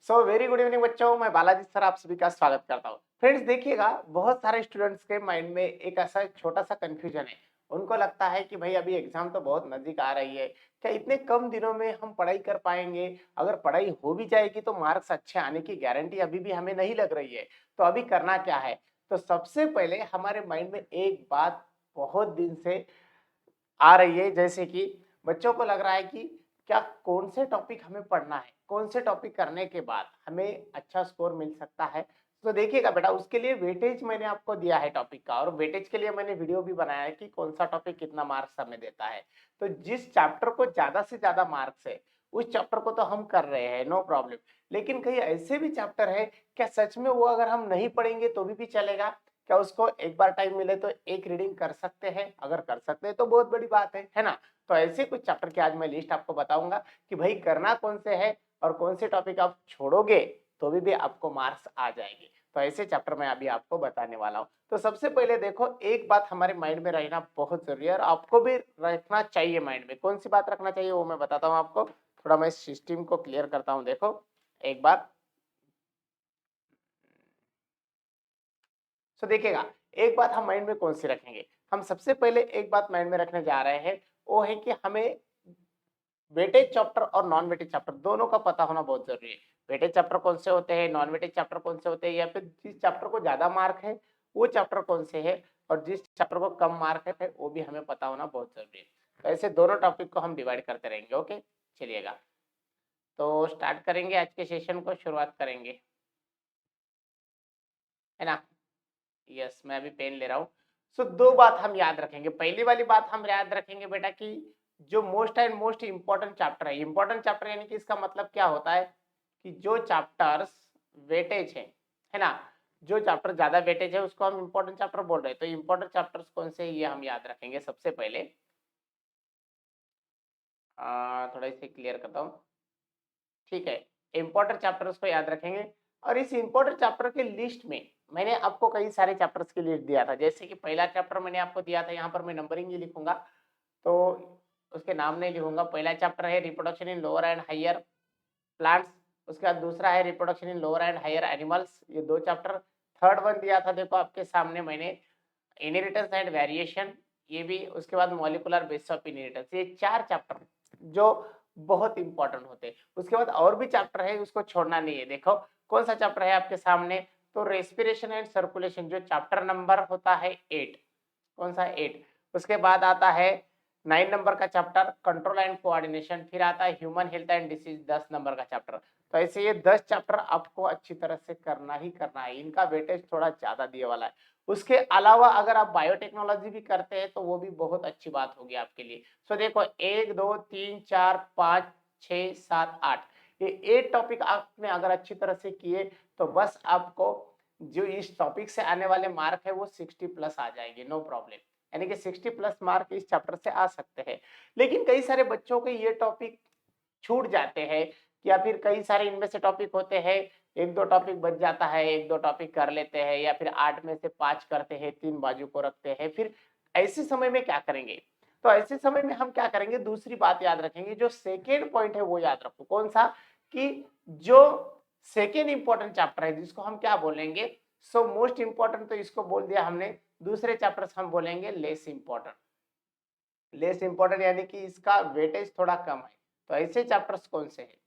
So very good evening बच्चों, मैं Balaji sir आप सभी का स्वागत करता हूँ। फ्रेंड्स देखिएगा, बहुत सारे स्टूडेंट्स के माइंड में एक ऐसा छोटा सा कंफ्यूजन है। उनको लगता है कि भाई अभी एग्जाम तो बहुत नजदीक आ रही है, क्या इतने कम दिनों में हम पढ़ाई कर पाएंगे? अगर पढ़ाई हो भी जाएगी तो मार्क्स अच्छे आने की गारंटी अभी भी हमें नहीं लग रही है। तो अभी करना क्या है? तो सबसे पहले हमारे माइंड में एक बात बहुत दिन से आ रही है, जैसे कि बच्चों को लग रहा है कि क्या कौन से टॉपिक हमें पढ़ना है, कौन से टॉपिक करने के बाद हमें अच्छा स्कोर मिल सकता है। तो देखिएगा बेटा, उसके लिए वेटेज मैंने आपको दिया है टॉपिक का, और वेटेज के लिए मैंने वीडियो भी बनाया है कि कौन सा टॉपिक कितना मार्क्स हमें देता है। तो जिस चैप्टर को ज्यादा से ज्यादा मार्क्स है उस चैप्टर को तो हम कर रहे हैं, नो प्रॉब्लम। लेकिन कई ऐसे भी चैप्टर है, क्या सच में वो अगर हम नहीं पढ़ेंगे तो भी चलेगा? क्या उसको एक बार टाइम मिले तो एक रीडिंग कर सकते हैं? अगर कर सकते हैं तो बहुत बड़ी बात है ना। तो ऐसे कुछ चैप्टर की आज मैं लिस्ट आपको बताऊंगा कि भाई करना कौन से है और कौन से टॉपिक आप छोड़ोगे तो भी आपको मार्क्स आ जाएंगे। तो ऐसे चैप्टर मैं अभी आपको बताने वाला हूँ। तो सबसे पहले देखो, एक बात हमारे माइंड में रहना बहुत जरूरी है और आपको भी रखना चाहिए माइंड में। कौन सी बात रखना चाहिए वो मैं बताता हूँ आपको। थोड़ा मैं सिस्टम को क्लियर करता हूँ। देखो एक बात, तो देखिएगा, एक बात हम माइंड में कौन सी रखेंगे। हम सबसे पहले एक बात माइंड में रखने जा रहे हैं, वो है कि हमें वेटेज चैप्टर और नॉन वेटेज चैप्टर दोनों का पता होना बहुत जरूरी है। वेटेज चैप्टर कौन से होते हैं, नॉन वेटेज चैप्टर कौन से होते हैं, या फिर जिस चैप्टर को ज्यादा मार्क है वो चैप्टर कौन से है, और जिस चैप्टर को कम मार्क है वो भी हमें पता होना बहुत जरूरी है। तो ऐसे दोनों टॉपिक को हम डिवाइड करते रहेंगे। ओके, चलिएगा तो स्टार्ट करेंगे, आज के सेशन को शुरुआत करेंगे, है ना। यस, मैं अभी पेन ले रहा हूँ। सो दो बात हम याद रखेंगे। पहली वाली बात हम याद रखेंगे बेटा कि जो most and most important chapter है, इंपॉर्टेंट चैप्टर यानी कि इसका मतलब क्या होता है कि जो चैप्टर्स वेटेज है ना, जो चैप्टर ज्यादा वेटेज है उसको हम इंपॉर्टेंट चैप्टर बोल रहे हैं। तो इंपॉर्टेंट चैप्टर्स कौन से ये हम याद रखेंगे सबसे पहले। थोड़ा इसे क्लियर करता हूँ, ठीक है। इंपॉर्टेंट चैप्टर्स को याद रखेंगे, और इस इंपॉर्टेंट चैप्टर के लिस्ट में मैंने आपको कई सारे चैप्टर्स की लिस्ट दिया था। जैसे कि पहला चैप्टर मैंने आपको दिया था, यहाँ पर मैं नंबरिंग ही लिखूंगा तो उसके नाम नहीं लिखूंगा। पहला चैप्टर है reproduction in lower and higher plants. उसके बाद दूसरा है reproduction in lower and higher animals, ये दो चैप्टर। थर्ड वन दिया था, देखो आपके सामने मैंने, इनहेरिटेंस एंड वेरिएशन, ये भी। उसके बाद मॉलिक्यूलर बेसिस ऑफ इनहेरिटेंस। ये चार चैप्टर जो बहुत इंपॉर्टेंट होते हैं। उसके बाद और भी चैप्टर है, उसको छोड़ना नहीं है। देखो कौन सा चैप्टर है आपके सामने, तो रेस्पिरेशन एंड सर्कुलेशन, जो चैप्टर नंबर होता है 8। कौन सा 8? उसके बाद आता है 9 नंबर का चैप्टर कंट्रोल एंड कोऑर्डिनेशन। फिर आता है human health and disease, 10 number का चैप्टर। तो ऐसे ये 10 चैप्टर आपको अच्छी तरह से करना ही करना है। इनका वेटेज थोड़ा ज्यादा दिए वाला है। उसके अलावा अगर आप बायोटेक्नोलॉजी भी करते हैं तो वो भी बहुत अच्छी बात होगी आपके लिए। सो देखो 1 2 3 4 5 6 7 8, ये 8 टॉपिक आपने अगर अच्छी तरह से किए तो बस आपको जो इस टॉपिक से आने वाले मार्क है वो 60 प्लस आ जाएंगे, नो प्रॉब्लम। यानी कि 60 प्लस मार्क इस चैप्टर से आ सकते हैं। लेकिन कई सारे बच्चों के ये टॉपिक छूट जाते हैं, या फिर कई सारे इनमें से टॉपिक होते हैं, एक दो टॉपिक बच जाता है, एक दो टॉपिक कर लेते हैं, या फिर 8 में से 5 करते हैं, 3 बाजू को रखते हैं। फिर ऐसे समय में क्या करेंगे? तो ऐसे समय में हम क्या करेंगे, दूसरी बात याद रखेंगे, जो सेकेंड पॉइंट है वो याद रखो। कौन सा? कि जो सेकेंड इंपॉर्टेंट चैप्टर है जिसको हम क्या बोलेंगे, सो मोस्ट इंपॉर्टेंट तो इसको बोल दिया हमने। दूसरे चैप्टर्स हम बोलेंगे लेस इंपॉर्टेंट। लेस इंपॉर्टेंट यानी कि इसका वेटेज थोड़ा कम है। तो ऐसे चैप्टर्स कौन से हैं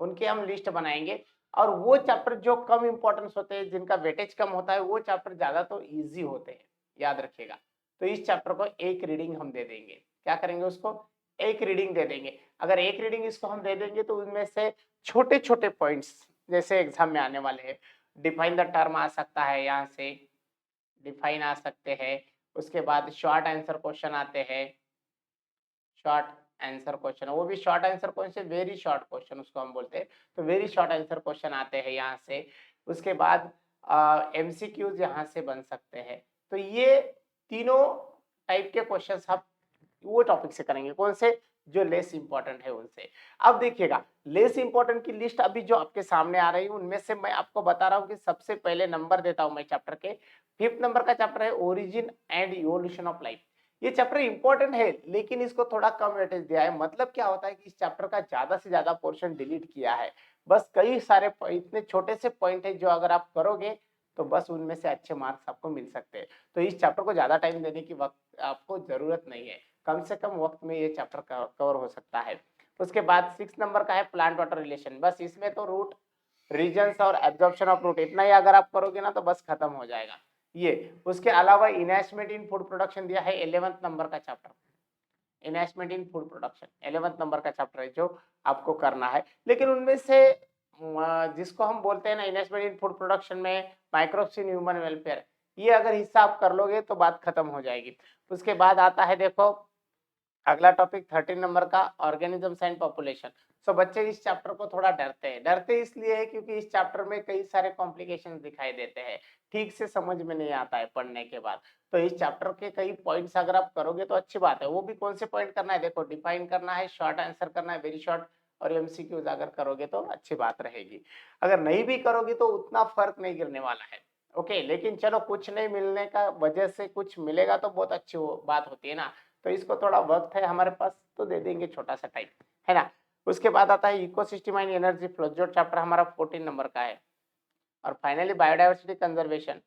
उनकी हम लिस्ट बनाएंगे। और वो चैप्टर जो कम इंपॉर्टेंस होते हैं, जिनका वेटेज कम होता है, वो चैप्टर ज्यादा तो इजी होते हैं, याद रखिएगा। तो इस चैप्टर को एक रीडिंग हम दे देंगे। क्या करेंगे? उसको एक रीडिंग दे देंगे। अगर एक रीडिंग इसको हम दे देंगे तो उनमें से छोटे छोटे पॉइंट्स जैसे एग्जाम में आने वाले हैं, डिफाइन द टर्म आ सकता है, यहाँ से डिफाइन आ सकते हैं। उसके बाद शॉर्ट आंसर क्वेश्चन आते हैं, शॉर्ट आंसर क्वेश्चन, वो भी short answer question, very short question उसको हम बोलते हैं। तो वेरी शॉर्ट आंसर क्वेश्चन आते हैं यहाँ से। उसके बाद एमसीक्यूज यहाँ से बन सकते हैं। तो ये तीनों टाइप के क्वेश्चंस आप वो टॉपिक से करेंगे। कौन से? जो लेस इंपॉर्टेंट है उनसे। अब देखिएगा, लेस इंपॉर्टेंट की लिस्ट अभी जो आपके सामने आ रही है उनमें से मैं आपको बता रहा हूँ कि सबसे पहले नंबर देता हूँ मैं चैप्टर के। 5th नंबर का चैप्टर है origin and evolution of life. ये चैप्टर इंपॉर्टेंट है लेकिन इसको थोड़ा कम वेटेज दिया है। मतलब क्या होता है कि इस चैप्टर का ज्यादा से ज्यादा पोर्शन डिलीट किया है। बस कई सारे इतने छोटे से पॉइंट है जो अगर आप करोगे तो बस उनमें से अच्छे मार्क्स आपको मिल सकते हैं। तो इस चैप्टर को ज्यादा टाइम देने की वक्त आपको जरूरत नहीं है, कम से कम वक्त में ये चैप्टर कवर हो सकता है। उसके बाद 6 नंबर का है प्लांट वाटर रिलेशन। बस इसमें तो रूट रीजन्स और एब्जॉर्प्शन ऑफ रूट इतना ही अगर आप करोगे ना तो बस खत्म हो जाएगा ये। उसके अलावा इन्वेस्टमेंट इन फूड प्रोडक्शन दिया है 11th नंबर का चैप्टर। इन्वेस्टमेंट इन फूड प्रोडक्शन 11th नंबर का चैप्टर है जो आपको करना है। लेकिन उनमें से जिसको हम बोलते हैं ना इन्वेस्टमेंट इन फूड प्रोडक्शन में माइक्रोब्स इन ह्यूमन वेलफेयर, ये अगर हिस्सा आप कर लोगे तो बात खत्म हो जाएगी। उसके बाद आता है देखो अगला टॉपिक 13 नंबर का ऑर्गेनिजम्स एंड पॉपुलेशन। सो बच्चे इस चैप्टर को थोड़ा डरते हैं। डरते इसलिए है क्योंकि इस चैप्टर में कई सारे कॉम्प्लिकेशंस दिखाई देते हैं, ठीक से समझ में नहीं आता है पढ़ने के बाद। तो इस चैप्टर के कई पॉइंट्स अगर आप करोगे तो अच्छी बात है। वो भी कौन से पॉइंट करना है, देखो डिफाइन करना है, शॉर्ट आंसर करना है, वेरी शॉर्ट, और एमसीक्यूज अगर करोगे तो अच्छी बात रहेगी। अगर नहीं भी करोगे तो उतना फर्क नहीं गिरने वाला है। ओके, लेकिन चलो कुछ नहीं मिलने का वजह से कुछ मिलेगा तो बहुत अच्छी बात होती है ना। तो इसको थोड़ा वक्त है हमारे पास तो दे देंगे छोटा सा टाइम, है ना। उसके बाद आता है इकोसिस्टम एंड एनर्जी फ्लो, जो चैप्टर हमारा 14 नंबर का है। और फाइनली बायोडाइवर्सिटी कंजर्वेशन,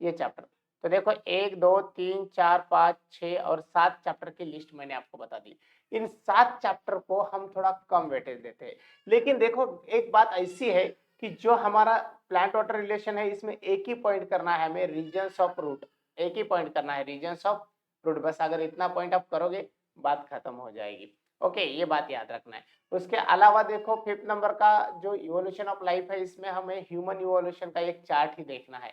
ये चैप्टर। तो देखो 1 2 3 4 5 6 और 7 चैप्टर की लिस्ट मैंने आपको बता दी। इन 7 चैप्टर को हम थोड़ा कम वेटेज देते हैं। लेकिन देखो एक बात ऐसी है कि जो हमारा प्लांट वाटर रिलेशन है इसमें एक ही पॉइंट करना है हमें, रीजन्स ऑफ रूट। एक ही पॉइंट करना है, रीजन्स ऑफ रूट। बस अगर इतना पॉइंट आप करोगे बात खत्म हो जाएगी। ओके, ये बात याद रखना है। उसके अलावा देखो 5th नंबर का जो इवोल्यूशन ऑफ लाइफ है इसमें हमें ह्यूमन इवोल्यूशन का एक चार्ट ही देखना है।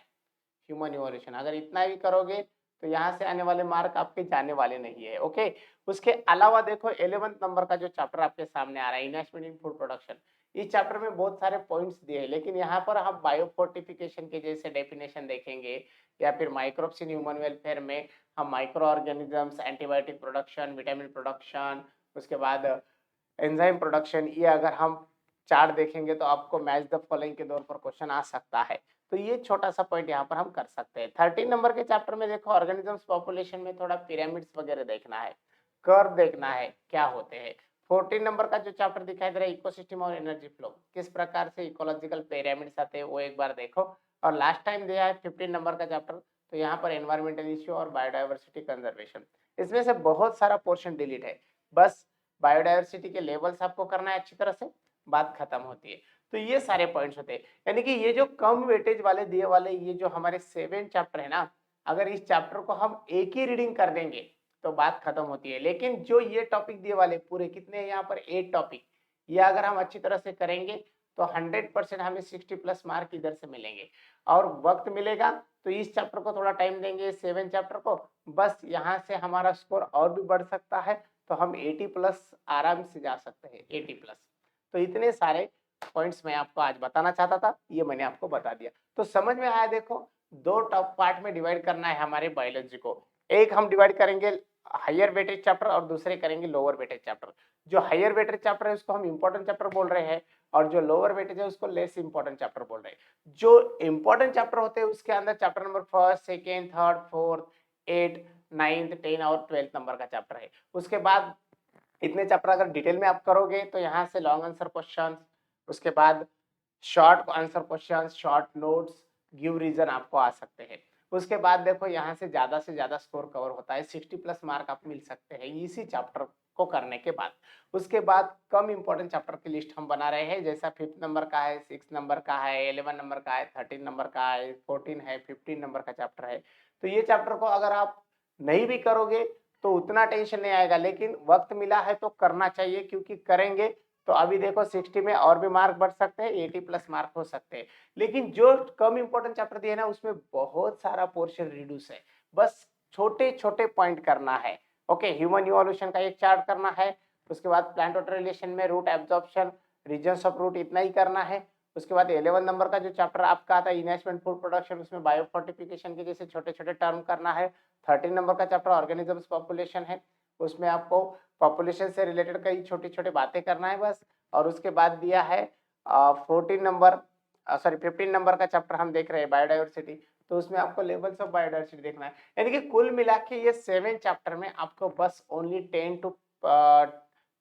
ह्यूमन इवोल्यूशन अगर इतना भी करोगे तो यहाँ से आने वाले मार्क आपके जाने वाले नहीं है। ओके, उसके अलावा देखो 11th नंबर का जो चैप्टर आपके सामने आ रहा है इन्वेस्टमेंट इन फूड प्रोडक्शन, इस चैप्टर में बहुत सारे पॉइंट्स दिए हैं लेकिन यहाँ पर हम बायोफोर्टिफिकेशन के जैसे डेफिनेशन देखेंगे, या फिर माइक्रोब्स इन ह्यूमन वेलफेयर में हम micro organisms, antibiotic production, vitamin production, उसके बाद एंजाइम प्रोडक्शन, ये अगर हम चार्ट देखेंगे तो आपको मैच द फॉलोइंग के दौर पर क्वेश्चन आ सकता है। तो ये छोटा सा पॉइंट यहाँ पर हम कर सकते हैं। 13 नंबर के चैप्टर में देखो ऑर्गेनिजम्स पॉपुलेशन में थोड़ा पिरामिड्स वगैरह देखना है, कर्व देखना है क्या होते हैं। 14 नंबर का जो चैप्टर दिखाई दे रहा है इकोसिस्टम और एनर्जी फ्लो, किस प्रकार से इकोलॉजिकल पिरामिड्स आते हैं वो एक बार देखो। और लास्ट टाइम दिया है 15 नंबर का चैप्टर, तो यहाँ पर एनवायरमेंटल इश्यू और बायोडाइवर्सिटी कंजर्वेशन, इसमें से बहुत सारा पोर्शन डिलीट है। बस बायोडाइवर्सिटी के लेवल्स आपको करना है अच्छी तरह से, बात खत्म होती है। तो ये सारे पॉइंट्स होते हैं, यानी कि ये जो कम वेटेज वाले दिए वाले ये जो हमारे 7 चैप्टर है ना, अगर इस चैप्टर को हम एक ही रीडिंग कर देंगे तो बात खत्म होती है। लेकिन जो ये टॉपिक दिए वाले पूरे कितने हैं यहाँ पर 8 टॉपिक, ये अगर हम अच्छी तरह से करेंगे तो 100% हमें 60+ मार्क इधर से मिलेंगे। और वक्त मिलेगा तो इस चैप्टर को थोड़ा टाइम देंगे, 7 चैप्टर को, बस यहाँ से हमारा स्कोर और भी बढ़ सकता है। तो हम 80+ आराम से जा सकते हैं, 80+। तो इतने सारे पॉइंट्स मैं आपको आज बताना चाहता था, ये मैंने आपको बता दिया। तो समझ में आया। देखो 2 टॉप पार्ट में डिवाइड करना है हमारे बायोलॉजी को। एक हम डिवाइड करेंगे हायर वेटेज चैप्टर और दूसरे करेंगे लोअर वेटेज चैप्टर। जो हायर वेटेज चैप्टर है उसको हम इंपॉर्टेंट चैप्टर बोल रहे हैं और जो लोअर वेटेज है उसको लेस इंपॉर्टेंट चैप्टर बोल रहे हैं। जो इंपॉर्टेंट चैप्टर होते हैं उसके अंदर chapter number 1st, 2nd, 3rd, 4th, 8th, 9th, 10 और 12th नंबर का चैप्टर है। उसके बाद इतने चैप्टर अगर डिटेल में आप करोगे तो यहाँ से लॉन्ग आंसर क्वेश्चन, उसके बाद short answer question, short notes, give reason आपको आ सकते हैं। उसके बाद देखो यहाँ से ज्यादा स्कोर कवर होता है, 60+ मार्क आप मिल सकते हैं इसी चैप्टर को करने के बाद। उसके बाद कम इंपॉर्टेंट चैप्टर की लिस्ट हम बना रहे हैं, जैसा 5th नंबर का है, 6th नंबर का है, 11 नंबर का है, 13 नंबर का है, 14 है, 15 नंबर का चैप्टर है। तो ये चैप्टर को अगर आप नहीं भी करोगे तो उतना टेंशन नहीं आएगा, लेकिन वक्त मिला है तो करना चाहिए, क्योंकि करेंगे तो अभी देखो 60 में और भी मार्क बढ़ सकते हैं, 80+ मार्क हो सकते हैं। लेकिन जो कम इंपॉर्टेंट चैप्टर दिए ना उसमें बहुत सारा पोर्शन रिड्यूस है, बस छोटे छोटे पॉइंट करना है। ओके, ह्यूमन इवोल्यूशन का एक चार्ट करना है, उसके बाद प्लांट वाटर रिलेशन में root absorption, reasons of root, इतना ही करना है। उसके बाद 11 नंबर का जो चैप्टर आपका आता है इन्वेस्टमेंट फूड प्रोडक्शन, उसमें बायोफोर्टिफिकेशन के जैसे छोटे छोटे टर्म करना है। 13 नंबर का चैप्टर ऑर्गेनिजम्स पॉपुलेशन है, उसमें आपको पॉपुलेशन से रिलेटेड कई छोटी छोटी बातें करना है बस। और उसके बाद दिया है 14 नंबर 15 नंबर का चैप्टर हम देख रहे हैं बायोडाइवर्सिटी, तो उसमें आपको लेवल्स ऑफ बायोडाइवर्सिटी देखना है। यानी कि कुल मिला के ये 7 चैप्टर में आपको बस ओनली 10 to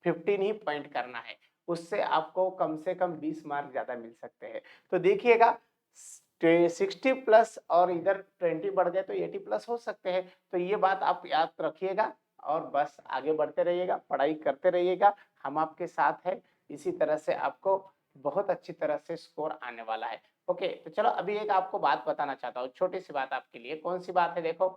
15 ही पॉइंट करना है, उससे आपको कम से कम 20 मार्क ज्यादा मिल सकते हैं। तो देखिएगा 60 प्लस और इधर 20 बढ़ गए तो 80 प्लस हो सकते हैं। तो ये बात आप याद रखिएगा और बस आगे बढ़ते रहिएगा, पढ़ाई करते रहिएगा, हम आपके साथ हैं। इसी तरह से आपको बहुत अच्छी तरह से स्कोर आने वाला है। ओके, तो चलो अभी एक आपको बात बताना चाहता हूँ, छोटी सी बात आपके लिए। कौन सी बात है? देखो,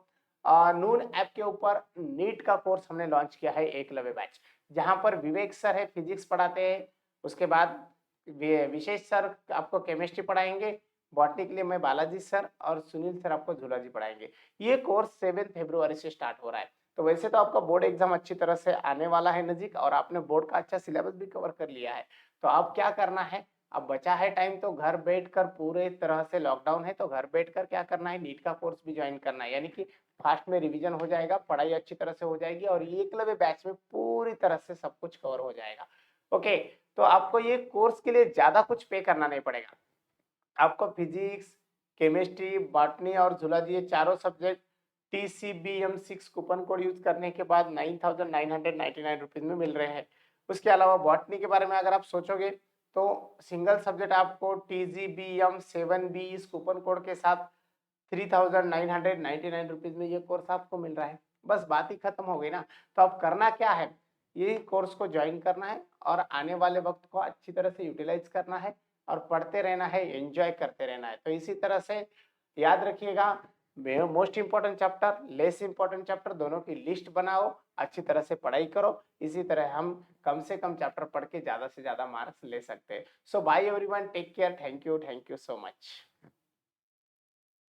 नून ऐप के ऊपर नीट का कोर्स हमने लॉन्च किया है, एकलव्य बैच, जहां पर विवेक सर है फिजिक्स पढ़ाते हैं, उसके बाद विशेष सर आपको केमिस्ट्री पढ़ाएंगे, बॉटनी के लिए मैं बालाजी सर और सुनील सर आपको जूलॉजी पढ़ाएंगे। ये कोर्स 7 फरवरी से स्टार्ट हो रहा है। तो वैसे तो आपका बोर्ड एग्जाम अच्छी तरह से आने वाला है नजीक, और आपने बोर्ड का अच्छा सिलेबस भी कवर कर लिया है। तो अब क्या करना है, अब बचा है टाइम, तो घर बैठकर, पूरे तरह से लॉकडाउन है तो घर बैठकर क्या करना है, नीट का कोर्स भी ज्वाइन करना है। यानी कि फास्ट में रिवीजन हो जाएगा, पढ़ाई अच्छी तरह से हो जाएगी और ये एकलव्य बैच में पूरी तरह से सब कुछ कवर हो जाएगा। ओके, तो आपको ये कोर्स के लिए ज्यादा कुछ पे करना नहीं पड़ेगा। आपको फिजिक्स, केमिस्ट्री, बॉटनी और जूलॉजी, ये चारों subject TCBM6 coupon code use करने के बाद 9,999 रुपीज में मिल रहे हैं। उसके अलावा बॉटनी के बारे में अगर आप सोचोगे तो सिंगल सब्जेक्ट आपको TGBM7B इस कूपन कोड के साथ 3,999 रुपीज में ये कोर्स आपको मिल रहा है। बस बात ही खत्म हो गई ना। तो अब करना क्या है, ये कोर्स को ज्वाइन करना है और आने वाले वक्त को अच्छी तरह से यूटिलाइज करना है और पढ़ते रहना है, एंजॉय करते रहना है। तो इसी तरह से याद रखिएगा, most important chapter, less important chapter दोनों की लिस्ट बनाओ, अच्छी तरह से पढ़ाई करो। इसी तरह हम कम से कम चैप्टर पढ़ के ज्यादा से ज्यादा मार्क्स ले सकते हैं। So bye everyone, take care, thank you so much.